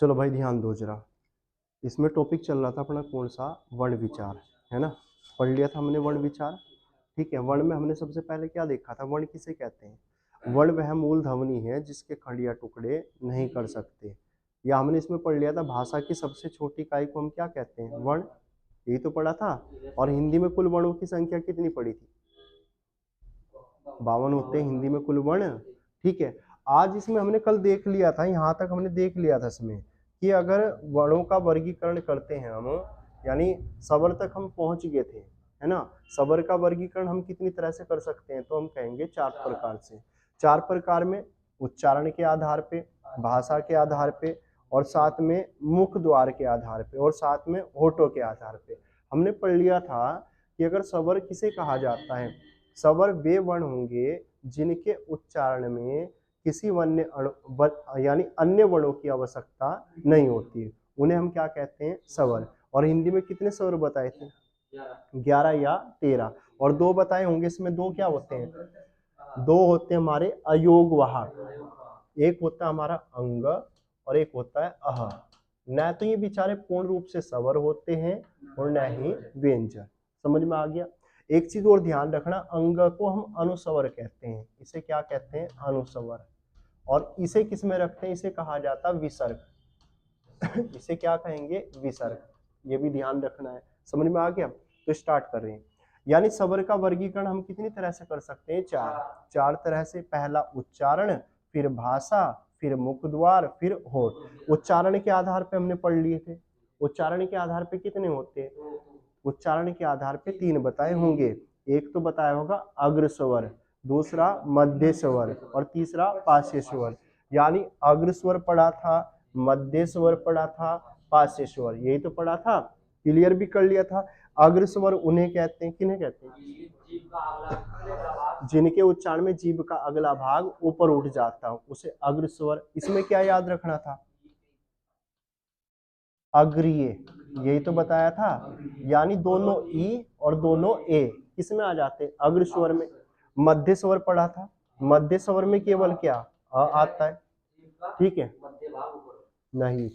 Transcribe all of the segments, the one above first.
चलो भाई ध्यान दो जरा, इसमें टॉपिक चल रहा था अपना कौन सा, वर्ण विचार, है ना। पढ़ लिया था हमने वर्ण विचार। ठीक है, वर्ण में हमने सबसे पहले क्या देखा था, वर्ण किसे कहते हैं। वर्ण वह मूल ध्वनि है जिसके खंड या टुकड़े नहीं कर सकते। या हमने इसमें पढ़ लिया था भाषा की सबसे छोटी इकाई को हम क्या कहते हैं, वर्ण। यही तो पढ़ा था। और हिंदी में कुल वर्णों की संख्या कितनी पड़ी थी, 52 होते हैं हिंदी में कुल वर्ण। ठीक है, आज इसमें हमने कल देख लिया था, यहाँ तक हमने देख लिया था इसमें कि अगर वर्णों का वर्गीकरण करते हैं हम, यानी स्वर तक हम पहुंच गए थे, है ना। स्वर का वर्गीकरण हम कितनी तरह से कर सकते हैं, तो हम कहेंगे 4 प्रकार से। 4 प्रकार में उच्चारण के आधार पे, भाषा के आधार पे, और साथ में मुख द्वार के आधार पे, और साथ में होठों के आधार पे। हमने पढ़ लिया था कि अगर स्वर किसे कहा जाता है, स्वर वे वर्ण होंगे जिनके उच्चारण में किसी यानी अन्य वर्णों की आवश्यकता नहीं होती है, उन्हें हम क्या कहते हैं, स्वर। और हिंदी में कितने स्वर बताए थे, 11 या 13। और 2 बताए होंगे, इसमें 2 क्या होते हैं, 2 होते हैं हमारे अयोग वाहक। एक होता है हमारा अंग और एक होता है अह। न तो ये बेचारे पूर्ण रूप से स्वर होते हैं और न ही व्यंजन। समझ में आ गया। एक चीज और ध्यान रखना, अंग को हम अनुस्वर कहते हैं। इसे क्या कहते हैं, अनुस्वर। और इसे किस में रखते हैं, इसे कहा जाता है विसर्ग। इसे क्या कहेंगे, विसर्ग। ये भी ध्यान रखना है। समझ में आ गया। तो स्टार्ट कर रहे हैं। यानी स्वर का वर्गीकरण हम कितनी तरह से कर सकते हैं, 4 तरह से। पहला उच्चारण, फिर भाषा, फिर मुख द्वार, फिर होठ। उच्चारण के आधार पे हमने पढ़ लिए थे। उच्चारण के आधार पे कितने होते हैं, उच्चारण के आधार पे 3 बताए होंगे। एक तो बताया होगा अग्र स्वर, दूसरा मध्य स्वर, और तीसरा पार्श्व स्वर। यानी अग्र स्वर पढ़ा था, मध्य स्वर पढ़ा था, पार्श्व स्वर, यही तो पढ़ा था। क्लियर भी कर लिया था। अग्र स्वर उन्हें कहते हैं, किन्हें कहते हैं, जिनके उच्चारण में जीभ का अगला भाग ऊपर उठ जाता हो, उसे अग्र स्वर। इसमें क्या याद रखना था, अग्रीय, यही तो बताया था। यानी दोनों ई और दोनों ए किस में आ जाते हैं, अग्र स्वर में। मध्य स्वर पढ़ा था, मध्य स्वर में केवल क्या, अ आता है। ठीक है, नहीं,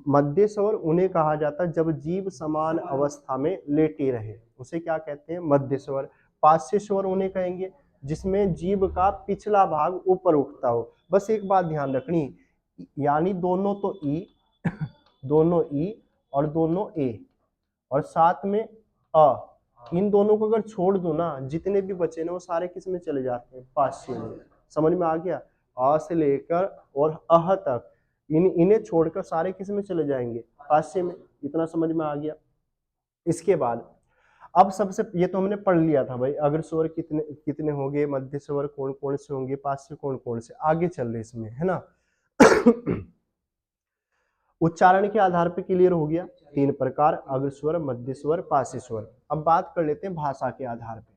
मध्य स्वर उन्हें कहा जाता है जब जीभ समान अवस्था में लेटी रहे, उसे क्या कहते हैं, मध्य स्वर। पार्श्व स्वर उन्हें कहेंगे जिसमें जीभ का पिछला भाग ऊपर उठता हो। बस एक बात ध्यान रखनी, यानी दोनों तो ई, दोनों ई और दोनों ए, और साथ में अ, इन दोनों को अगर छोड़ दो ना, जितने भी बचे ना वो सारे किस में चले जाते हैं, पार्श्व में। समझ में आ गया। अ से लेकर और अह तक, इन्हें छोड़कर सारे किस में चले जाएंगे, पार्श्व में। इतना समझ में आ गया। इसके बाद अब सबसे, ये तो हमने पढ़ लिया था भाई, अग्र स्वर कितने कितने होंगे, मध्य स्वर कौन कौन से होंगे, पार्श्व कौन कौन से। आगे चल रहे इसमें, है ना। उच्चारण के आधार पे क्लियर हो गया, 3 प्रकार, अग्र स्वर, मध्य स्वर, पार्श्व स्वर। अब बात कर लेते हैं भाषा के आधार पे।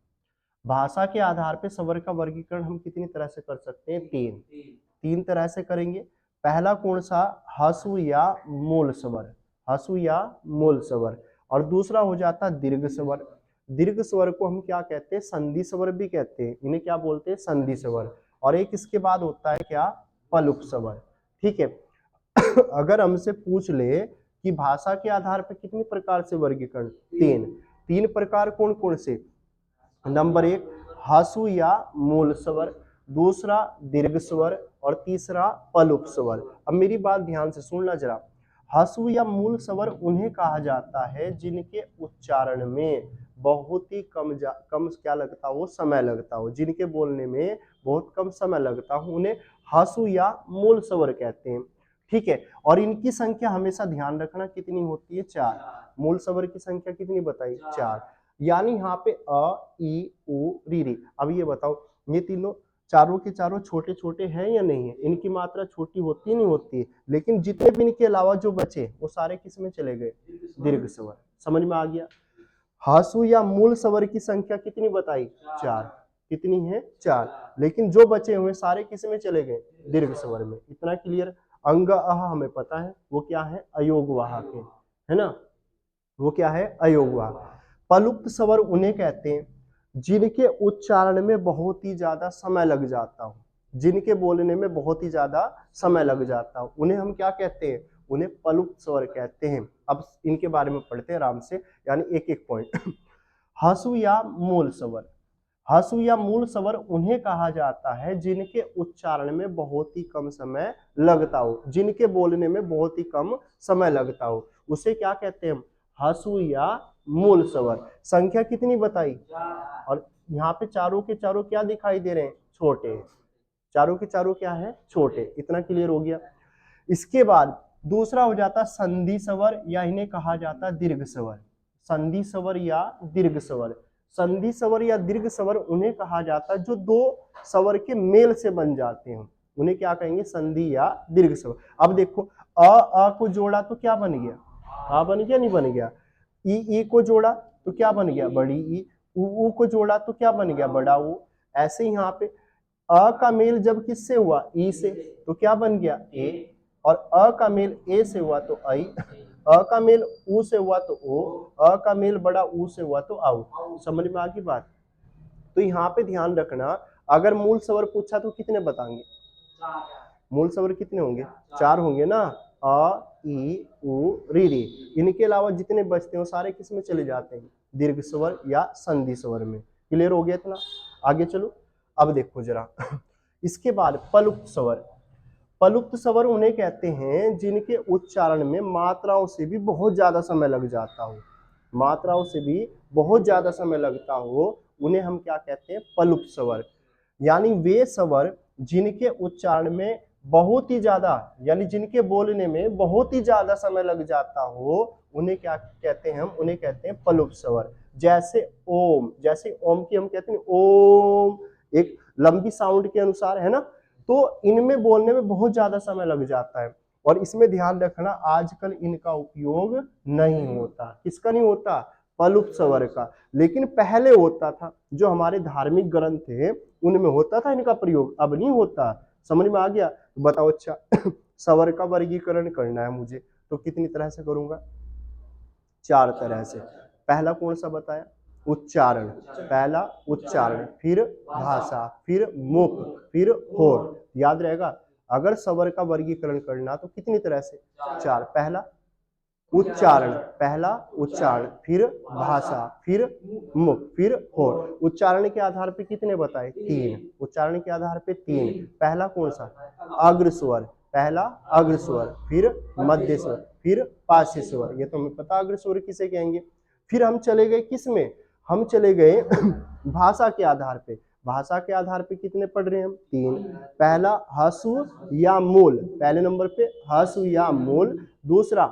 भाषा के आधार पे स्वर का वर्गीकरण हम कितनी तरह से कर सकते हैं, 3 तरह से करेंगे। पहला कौन सा, हसु या मूल स्वर, हसु या मूल स्वर। और दूसरा हो जाता दीर्घ स्वर। दीर्घ स्वर को हम क्या कहते हैं, संधि स्वर भी कहते हैं, इन्हें क्या बोलते हैं, संधि स्वर। और एक इसके बाद होता है क्या, पलुक स्वर। ठीक है। अगर हमसे पूछ ले कि भाषा के आधार पर कितनी प्रकार से वर्गीकरण, 3 प्रकार कौन कौन से, नंबर 1 हासु या मूल स्वर, दूसरा दीर्घ स्वर, और तीसरा पलुक स्वर। अब मेरी बात ध्यान से सुनना जरा। हासु या मूल स्वर उन्हें कहा जाता है जिनके उच्चारण में बहुत ही कम क्या लगता हो, समय लगता हो, जिनके बोलने में बहुत कम समय लगता हो, उन्हें हासु या मूल स्वर कहते हैं। ठीक है। और इनकी संख्या हमेशा ध्यान रखना कितनी होती है, 4। मूल स्वर की संख्या कितनी बताई, 4। यानी यहाँ पे अ, ई, उ, री। अब ये बताओ, ये तीनों चारों के चारों छोटे छोटे हैं या नहीं है, इनकी मात्रा छोटी होती नहीं होती है, लेकिन जितने भी इनके अलावा जो बचे वो सारे किस में चले गए, दीर्घ स्वर। समझ में आ गया। हासु या मूल स्वर की संख्या कितनी बताई, 4। कितनी है, 4। लेकिन जो बचे हुए सारे किस में चले गए, दीर्घ स्वर में। इतना क्लियर। अंग अह हमें पता है वो क्या है, अयोग वाहक है ना, वो क्या है, अयोग वाहक। पलुप्त स्वर उन्हें कहते हैं जिनके उच्चारण में बहुत ही ज्यादा समय लग जाता हो, जिनके बोलने में बहुत ही ज्यादा समय लग जाता हो, उन्हें हम क्या कहते हैं, उन्हें पलुप्त स्वर कहते हैं। अब इनके बारे में पढ़ते हैं आराम से, यानी एक एक पॉइंट। ह्रस्व या मूल स्वर, ह्रस्व या मूल स्वर उन्हें कहा जाता है जिनके उच्चारण में बहुत ही कम समय लगता हो, जिनके बोलने में बहुत ही कम समय लगता हो, उसे क्या कहते हैं? ह्रस्व या मूल स्वर। संख्या कितनी बताई? और यहाँ पे चारों के चारों क्या दिखाई दे रहे हैं? छोटे। चारों के चारों क्या है? छोटे। इतना क्लियर हो गया। इसके बाद दूसरा हो जाता संधि स्वर, या इन्हें कहा जाता दीर्घ स्वर। संधि स्वर या दीर्घ स्वर, संधि स्वर या दीर्घ स्वर उन्हें कहा जाता है जो दो स्वर के मेल से बन जाते हैं, उन्हें क्या कहेंगे? संधि या दीर्घ स्वर। अब देखो, अ को जोड़ा तो क्या बन गया? आ बन गया, नहीं बन गया? ई को जोड़ा तो क्या बन गया? बड़ी ई। ऊ को जोड़ा तो क्या बन गया? बड़ा ऊ। ऐसे ही यहाँ पे अ का मेल जब किससे हुआ? ई से, तो क्या बन गया? ए। और अ का मेल ए से हुआ तो आई, अ का मेल ऊ से हुआ तो ओ, अ का मेल बड़ा ऊ से हुआ तो आउ। समझ में आ गई बात? तो यहाँ पे ध्यान रखना, अगर मूल स्वर पूछा तो कितने बताएंगे? मूल स्वर कितने होंगे? 4 होंगे ना। अ, ई, उ, री। इनके अलावा जितने बचते हैं सारे किस में चले जाते हैं? दीर्घ स्वर या संधि स्वर में। क्लियर हो गया इतना? आगे चलो। अब देखो जरा इसके बाद पलुप्त स्वर। पलुप्त स्वर उन्हें कहते हैं जिनके उच्चारण में मात्राओं से भी बहुत ज्यादा समय लग जाता हो, मात्राओं से भी बहुत ज्यादा समय लगता हो, उन्हें हम क्या कहते हैं? पलुप्त स्वर। यानी वे स्वर जिनके उच्चारण में बहुत ही ज्यादा, यानी जिनके बोलने में बहुत ही ज्यादा समय लग जाता हो, उन्हें क्या कहते हैं? हम उन्हें कहते हैं पलुप्त स्वर। जैसे ओम, जैसे ओम की हम कहते हैं ओम, एक लंबी साउंड के अनुसार, है ना? तो इनमें बोलने में बहुत ज्यादा समय लग जाता है, और इसमें ध्यान रखना आजकल इनका उपयोग नहीं होता। किसका नहीं होता? पलुप्त स्वर का। लेकिन पहले होता था, जो हमारे धार्मिक ग्रंथ थे उनमें होता था इनका प्रयोग, अब नहीं होता। समझ में आ गया? तो बताओ। अच्छा स्वर का वर्गीकरण करना है मुझे, तो कितनी तरह से करूंगा? 4 तरह से। पहला कौन सा बताया? उच्चारण। पहला उच्चारण, फिर भाषा, फिर मुख, फिर होठ। याद रहेगा? अगर स्वर का वर्गीकरण करना तो कितनी तरह से? 4। पहला उच्चारण, पहला उच्चारण, फिर भाषा, फिर मुख, फिर होठ। उच्चारण के आधार पे कितने बताए? 3। उच्चारण के आधार पे 3। पहला कौन सा? अग्र स्वर। पहला अग्र स्वर, फिर मध्य स्वर, फिर पार्श्व स्वर। ये तो हमें पता अग्र स्वर किसे कहेंगे। फिर हम चले गए किस में? हम चले गए भाषा के आधार पे। भाषा के आधार पे कितने पढ़ रहे हैं हम? 3। पहला ह्रस्व या मूल, पहले नंबर पे ह्रस्व या मूल, दूसरा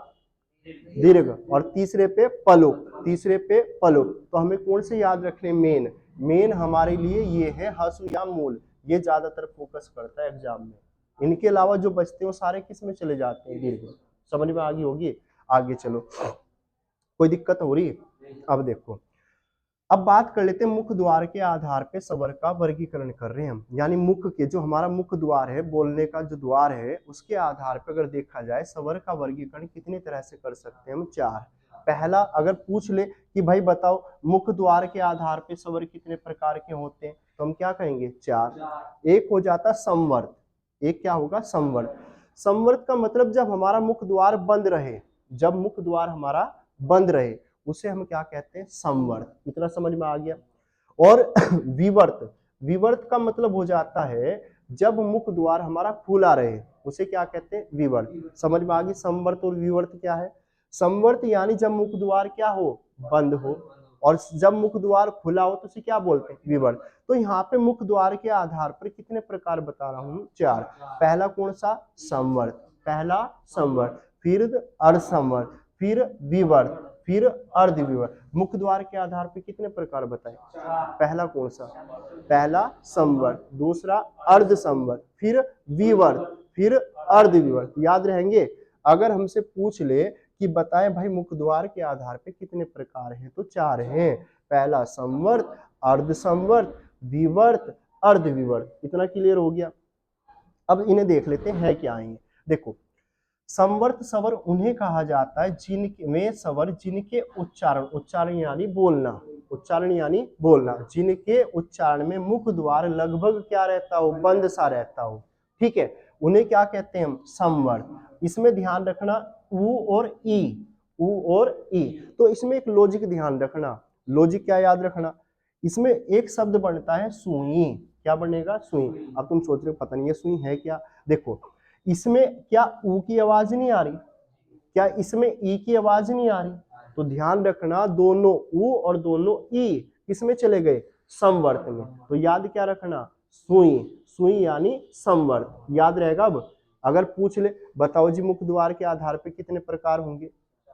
दीर्घ, और तीसरे पे पलुप, तीसरे पे पलुप। तो हमें कौन से याद रखने? मेन। मेन हमारे लिए ये है ह्रस्व या मूल, ये ज्यादातर फोकस करता है एग्जाम में। इनके अलावा जो बचते हैं सारे किस में चले जाते हैं? दीर्घ। समझ में आ गई होगी? आगे चलो। कोई दिक्कत हो रही है? अब देखो, अब बात कर लेते हैं मुख द्वार के आधार पे स्वर का वर्गीकरण कर रहे हैं हम। यानी मुख के, जो हमारा मुख द्वार है, बोलने का जो द्वार है, उसके आधार पर अगर देखा जाए स्वर का वर्गीकरण कितनी तरह से कर सकते हैं हम? 4। पहला अगर पूछ ले कि भाई बताओ मुख द्वार के आधार पे स्वर कितने प्रकार के होते हैं, तो हम क्या कहेंगे? 4। एक हो जाता संवर्त। एक क्या होगा? संवर्त। संवर्त का मतलब जब हमारा मुख द्वार बंद रहे, जब मुख द्वार हमारा बंद रहे, उसे हम क्या कहते हैं? संवर्त। इतना समझ में आ गया? और विवर्त। विवर्त का मतलब हो जाता है जब मुख द्वार हमारा खुला रहे, उसे क्या कहते हैं? विवर्त। समझ में आ गई? संवर्त और विवर्त क्या है? संवर्त यानी जब मुख द्वार क्या हो? बंद हो, और जब मुख द्वार खुला हो तो उसे क्या बोलते हैं? विवर्त। तो यहाँ पे मुख द्वार के आधार पर कितने प्रकार बता रहा हूँ? 4। पहला कौन सा? संवर्त। पहला संवर्त, फिर अर्धसंवर्त, फिर विवर्त, फिर अर्धविवर्त। मुख द्वार के आधार पे कितने प्रकार बताए? पहला कौन सा? पहला संवर्त, दूसरा अर्धसंवर्त, फिर विवर्त, फिर अर्धविवर्त। याद रहेंगे? अगर हमसे पूछ ले कि बताएं भाई मुख द्वार के आधार पे कितने प्रकार हैं, तो 4 हैं। पहला संवर्त, अर्धसंवर्त, विवर्त, अर्धविवर्त। इतना क्लियर हो गया? अब इन्हें देख लेते हैं है क्या है। देखो, संवर्त स्वर उन्हें कहा जाता है जिनके में स्वर जिनके उच्चारण, उच्चारण यानी बोलना, उच्चारण यानी बोलना, जिनके उच्चारण में मुख द्वार लगभग क्या रहता हो? बंद सा रहता हो। ठीक है, उन्हें क्या कहते हैं हम, समवर्त। इसमें ध्यान रखना उ और ई, उ और ई। तो इसमें एक लॉजिक ध्यान रखना, लॉजिक क्या याद रखना, इसमें एक शब्द बनता है सुई। क्या बनेगा, सुई। अब तुम सोच रहे हो पता नहीं ये सुई है क्या, देखो इसमें क्या ऊ की आवाज नहीं आ रही, क्या इसमें ई की आवाज नहीं आ रही, तो ध्यान रखना दोनों ऊ और दोनों ई किसमें चले गए, समवर्त में। तो याद क्या रखना, सुई, सुई यानी समवर्त, याद रहेगा। अब अगर पूछ ले बताओ जी मुख द्वार के आधार पे कितने प्रकार होंगे,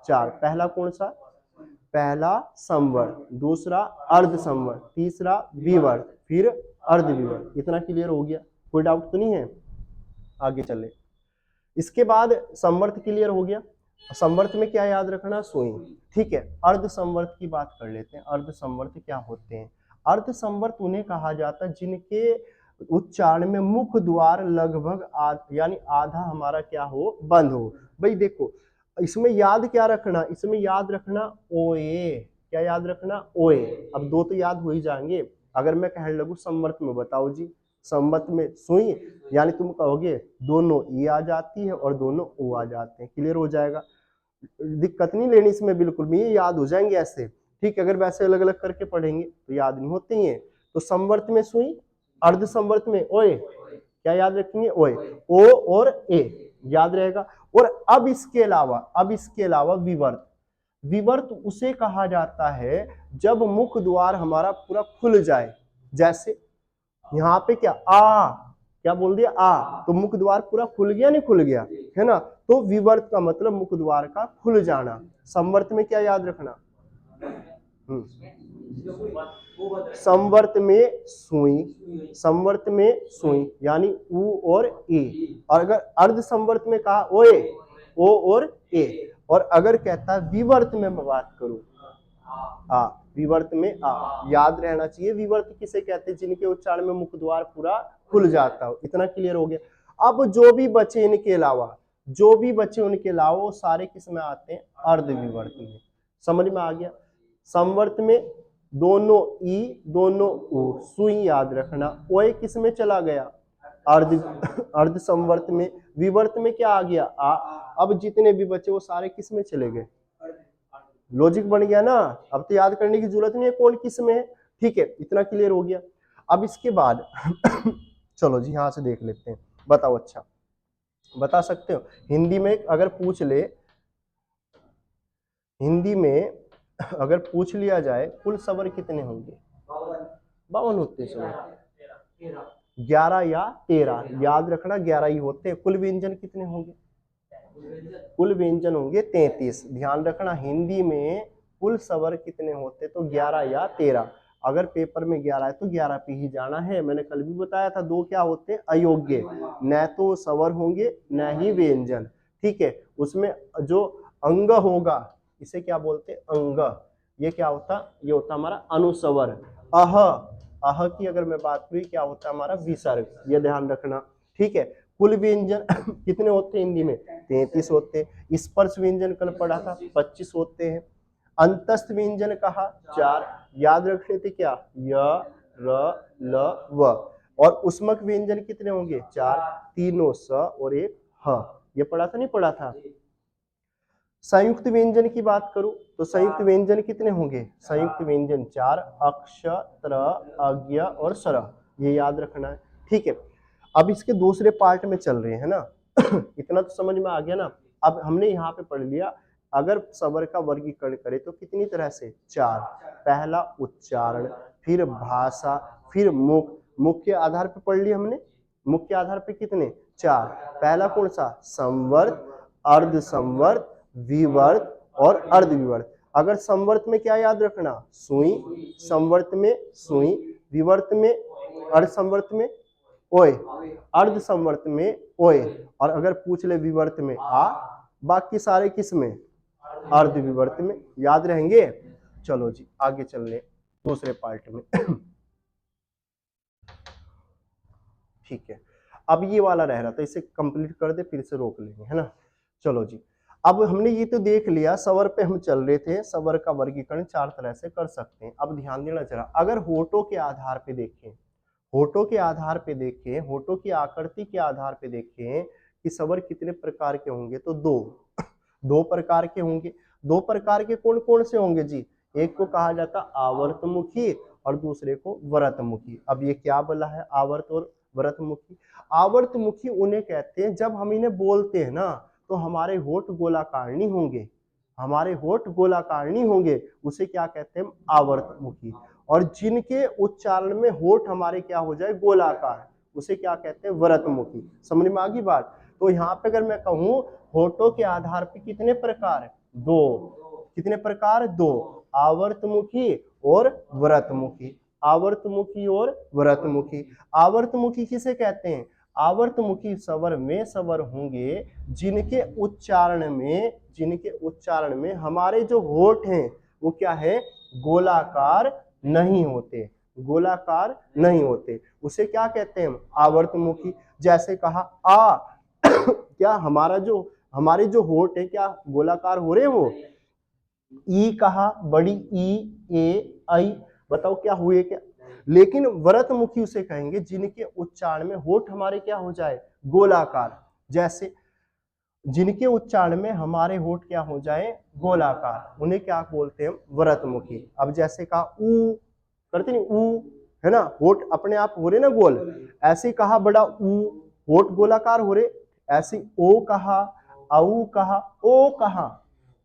4। पहला कौन सा, पहला समवर्त, दूसरा अर्ध समवर्त, तीसरा विवर्त, फिर अर्ध विवर्त। इतना क्लियर हो गया, कोई डाउट तो नहीं है, आगे चले। इसके बाद संवर्त क्लियर हो गया, संवर्त में क्या याद रखना, सुई। ठीक है, अर्ध संवर्त की बात कर लेते हैं। अर्ध संवर्त क्या होते हैं, अर्ध संवर्त उन्हें कहा जाता है जिनके उच्चारण में मुख द्वार लगभग यानी आधा हमारा क्या हो, बंद हो। भाई देखो इसमें याद क्या रखना, इसमें याद रखना ओए, क्या याद रखना, ओए। अब दो तो याद हो ही जाएंगे। अगर मैं कहने लगूं संवर्त में बताओ जी, संवर्त में सुई, यानी तुम कहोगे दोनों ई आ जाती है और दोनों ओ आ जाते हैं, क्लियर हो जाएगा। दिक्कत नहीं लेनी इसमें बिल्कुल भी, ये याद हो जाएंगे ऐसे। ठीक है, अगर वैसे अलग अलग करके पढ़ेंगे तो याद नहीं होते हैं। तो संवर्त में सुई, अर्ध संवर्त में ओए, क्या याद रखेंगे, ओए, ओ और ए, याद रहेगा। और अब इसके अलावा विवर्त, विवर्त उसे कहा जाता है जब मुख द्वार हमारा पूरा खुल जाए। जैसे यहाँ पे क्या क्या बोल दिया, तो मुख द्वार पूरा खुल गया, नहीं खुल गया, है ना। तो विवर्त का मतलब मुख द्वार का खुल जाना। संवर्त में क्या याद रखना, संवर्त में सुई, संवर्त में सुई यानी उ और ए। और अगर अर्ध संवर्त में कहा ओए, ओ और ए। और अगर कहता है विवर्त में मैं बात करूं, विवर्त में याद रहना चाहिए। विवर्त किसे कहते हैं, जिनके उच्चारण में मुख द्वार पूरा खुल जाता हो। इतना क्लियर हो गया। अब जो भी बचे इनके अलावा, जो भी बचे उनके अलावा वो सारे किस में आते हैं, अर्ध विवर्त में। समझ में आ गया। संवर्त में दोनों ई दोनों उ, सुई याद रखना। ओए किस में चला गया, अर्ध संवर्त में। विवर्त में क्या आ गया, अब जितने भी बचे वो सारे किस में चले गए, लॉजिक बन गया ना। अब तो याद करने की जरूरत नहीं है कौन किस में है। ठीक है, इतना क्लियर हो गया। अब इसके बाद चलो जी यहां से देख लेते हैं, बताओ अच्छा बता सकते हो हिंदी में अगर पूछ ले, हिंदी में अगर पूछ लिया जाए कुल स्वर कितने होंगे, 52 होते हैं, 11 या 13, याद रखना 11 ही होते हैं। कुल व्यंजन कितने होंगे, कुल व्यंजन होंगे 33। ध्यान रखना हिंदी में कुल स्वर कितने होते तो 11 या 13। अगर पेपर में 11 है तो 11 पे ही जाना है। मैंने कल भी बताया था, दो क्या होते हैं, अयोग्य, न तो स्वर होंगे न ही व्यंजन। ठीक है, उसमें जो अंग होगा इसे क्या बोलते हैं, अंग। ये क्या होता, ये होता हमारा अनुस्वर। अह की अगर मैं बात करूं क्या होता है हमारा विसर्ग, ये ध्यान रखना। ठीक है, कुल व्यंजन कितने होते हैं हिंदी में, 33 होते हैं। स्पर्श व्यंजन कल पढ़ा था 25 होते हैं। अंतस्थ व्यंजन कहा 4, याद रखने थे क्या, य र ल व। और उष्मक व्यंजन कितने होंगे, 4, तीनों स और एक ह। ये पढ़ा था नहीं पढ़ा था। संयुक्त व्यंजन की बात करूं तो संयुक्त व्यंजन कितने होंगे, संयुक्त व्यंजन 4, अक्ष, त्र, अज्ञ और स्वर, ये याद रखना है। ठीक है, अब इसके दूसरे पार्ट में चल रहे हैं ना इतना तो समझ में आ गया ना। अब हमने यहाँ पे पढ़ लिया अगर स्वर का वर्गीकरण करें तो कितनी तरह से, 4। पहला उच्चारण, फिर भाषा, फिर मुख। मुख के आधार पे पढ़ लिया हमने, मुख के आधार पे कितने, 4। पहला कौन सा, संवर्त, अर्ध संवर्त, विवर्त और अर्ध विवर्त। अगर संवर्त में क्या याद रखना, सुई, संवर्त में सुई, विवर्त में, अर्ध संवर्त में ओए, अर्ध संवर्त में ओए। और अगर पूछ ले विवर्त में बाकी सारे किस में, अर्ध विवर्त में, याद रहेंगे। चलो जी आगे चल ले दूसरे पार्ट में ठीक है, अब ये वाला रह रहा था, इसे कंप्लीट कर दे फिर से रोक लेंगे, है ना। चलो जी, अब हमने ये तो देख लिया, स्वर पे हम चल रहे थे, स्वर का वर्गीकरण 4 तरह से कर सकते हैं। अब ध्यान देना जरा, अगर होठों के आधार पे देखें, होठों के आधार पे देखें, होठों की आकृति के आधार पे देखें कि स्वर कितने प्रकार के होंगे, तो दो प्रकार के होंगे। दो प्रकार के कौन कौन से होंगे जी? एक को कहा जाता आवर्तमुखी और दूसरे को वरतमुखी। अब ये क्या बोला है, आवर्त और वरतमुखी? आवर्तमुखी उन्हें कहते हैं जब हम इन्हें बोलते हैं ना तो हमारे होठ गोलाकार नहीं होंगे, हमारे होठ गोलाकार नहीं होंगे, उसे क्या कहते हैं? आवर्तमुखी। और जिनके उच्चारण में होठ हमारे क्या हो जाए? गोलाकार, उसे क्या कहते हैं? वरतमुखी। समझ में आ गई बात? तो यहाँ पे अगर मैं कहूं होठों के आधार पे कितने प्रकार? दो। कितने प्रकार? दो। आवर्तमुखी और वरतमुखी। आवर्तमुखी और वरतमुखी। आवर्तमुखी किसे कहते हैं? आवर्तमुखी स्वर में स्वर होंगे जिनके उच्चारण में हमारे जो होठ हैं वो क्या है? गोलाकार नहीं होते, गोलाकार नहीं होते, उसे क्या कहते हैं? आवर्तमुखी। जैसे कहा आ क्या हमारे जो होठ है क्या गोलाकार हो रहे हैं? वो ई कहा, बड़ी ई, ए, आई, बताओ क्या हुए क्या? लेकिन वरतमुखी उसे कहेंगे जिनके उच्चारण में होठ हमारे क्या हो जाए? गोलाकार। जैसे जिनके उच्चारण में हमारे होठ क्या हो जाए? गोलाकार, उन्हें क्या बोलते हैं? वरतमुखी। अब जैसे कहा ऊ, करते नहीं ऊ, है ना, होठ अपने आप हो रहे ना गोल, ऐसे कहा बड़ा ऊ, होठ गोलाकार हो रहे। ऐसे ओ कहा, औ कहा, ओ कहा,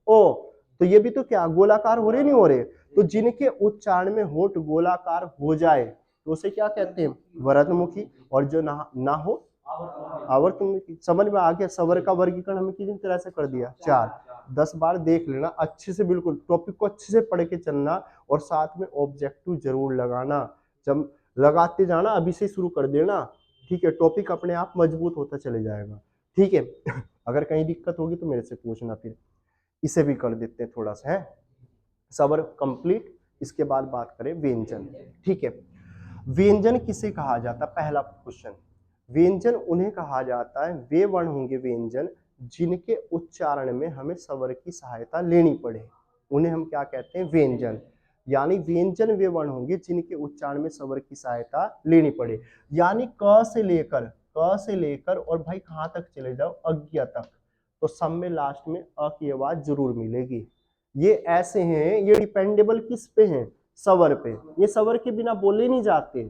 ओ, तो ये भी तो क्या गोलाकार हो रहे नहीं हो रहे? तो जिनके उच्चारण में होठ गोलाकार हो जाए तो उसे क्या कहते हैं? वरतमुखी। और जो ना हो आवर्तमुखी। समझ में आ गया? स्वर का वर्गीकरण हमें कितनी तरह से कर दिया? 4। 10 बार देख लेना अच्छे से, बिल्कुल टॉपिक को अच्छे से पढ़ के चलना और साथ में ऑब्जेक्टिव जरूर लगाना। जब लगाते जाना, अभी से शुरू कर देना, ठीक है? टॉपिक अपने आप मजबूत होता चले जाएगा, ठीक है? अगर कहीं दिक्कत होगी तो मेरे से पूछना, फिर इसे भी कर देते हैं थोड़ा सा, है स्वर कंप्लीट। इसके बाद बात करें व्यंजन, ठीक है? व्यंजन किसे कहा जाता? पहला क्वेश्चन, व्यंजन उन्हें कहा जाता है, वे वर्ण होंगे व्यंजन जिनके उच्चारण में हमें स्वर की सहायता लेनी पड़े, उन्हें हम क्या कहते हैं? व्यंजन। यानी व्यंजन वे वर्ण होंगे जिनके उच्चारण में स्वर की सहायता लेनी पड़े। यानी क से लेकर और भाई कहाँ तक चले जाओ? अज्ञ तक, तो सब में लास्ट में अ की आवाज जरूर मिलेगी। ये ऐसे हैं, ये डिपेंडेबल किस पे हैं? स्वर पे। ये स्वर के बिना बोले नहीं जाते।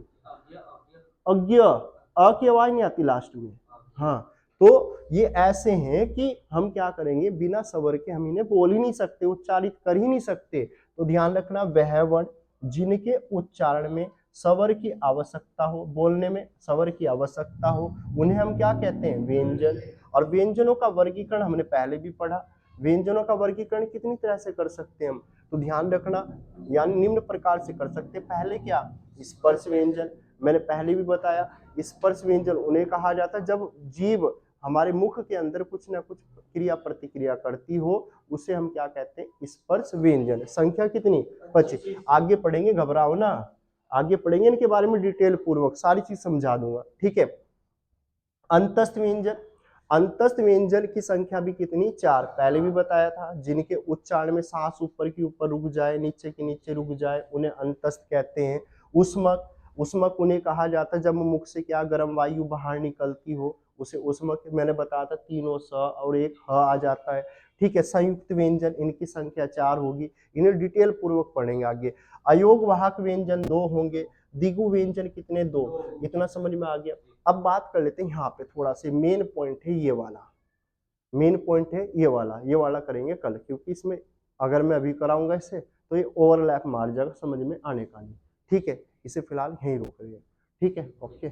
अज्ञ, अ की आवाज नहीं आती लास्ट में। हाँ, तो ये ऐसे हैं कि हम क्या करेंगे? बिना स्वर के हम इन्हें बोल ही नहीं सकते, उच्चारित कर ही नहीं सकते। तो ध्यान रखना, वह वर्ण जिनके उच्चारण में स्वर की आवश्यकता हो, बोलने में स्वर की आवश्यकता हो, उन्हें हम क्या कहते हैं? व्यंजन। और व्यंजनों का वर्गीकरण हमने पहले भी पढ़ा। व्यंजनों का वर्गीकरण कितनी तरह से कर सकते हैं हम? तो ध्यान रखना, यानी निम्न प्रकार से कर सकते हैं। पहले क्या? स्पर्श व्यंजन, मैंने पहले भी बताया। स्पर्श व्यंजन उन्हें कहा जाता है जब जीव हमारे मुख के अंदर कुछ ना कुछ क्रिया प्रतिक्रिया करती हो, उसे हम क्या कहते हैं? स्पर्श व्यंजन। संख्या कितनी? 25। आगे पढ़ेंगे, घबराओ ना, आगे पढ़ेंगे इनके बारे में डिटेल पूर्वक, सारी चीज समझा दूंगा, ठीक है? अंतस्थ व्यंजन, अंतस्थ व्यंजन की संख्या भी कितनी? 4। पहले भी बताया था, जिनके उच्चारण में सांस ऊपर की ऊपर रुक जाए, नीचे के नीचे रुक जाए, उन्हें अंतस्थ कहते हैं। उष्मक, उष्मक उन्हें कहा जाता है जब मुख से क्या गर्म वायु बाहर निकलती हो, उसे उष्मक। मैंने बताया था तीनों स और एक ह आ जाता है, ठीक है? संयुक्त व्यंजन, इनकी संख्या 4 होगी, इन्हें डिटेल पूर्वक पढ़ेंगे आगे। अयोग वाहक व्यंजन 2 होंगे। दिगु व्यंजन कितने? 2। इतना समझ में आ गया? अब बात कर लेते हैं यहाँ पे, थोड़ा सा मेन पॉइंट है ये वाला, मेन पॉइंट है ये वाला करेंगे कल, क्योंकि इसमें अगर मैं अभी कराऊंगा इसे तो ये ओवरलैप मार जाएगा, समझ में आने का नहीं, ठीक है? इसे फिलहाल यहीं रोक रही है, ठीक है? ओके।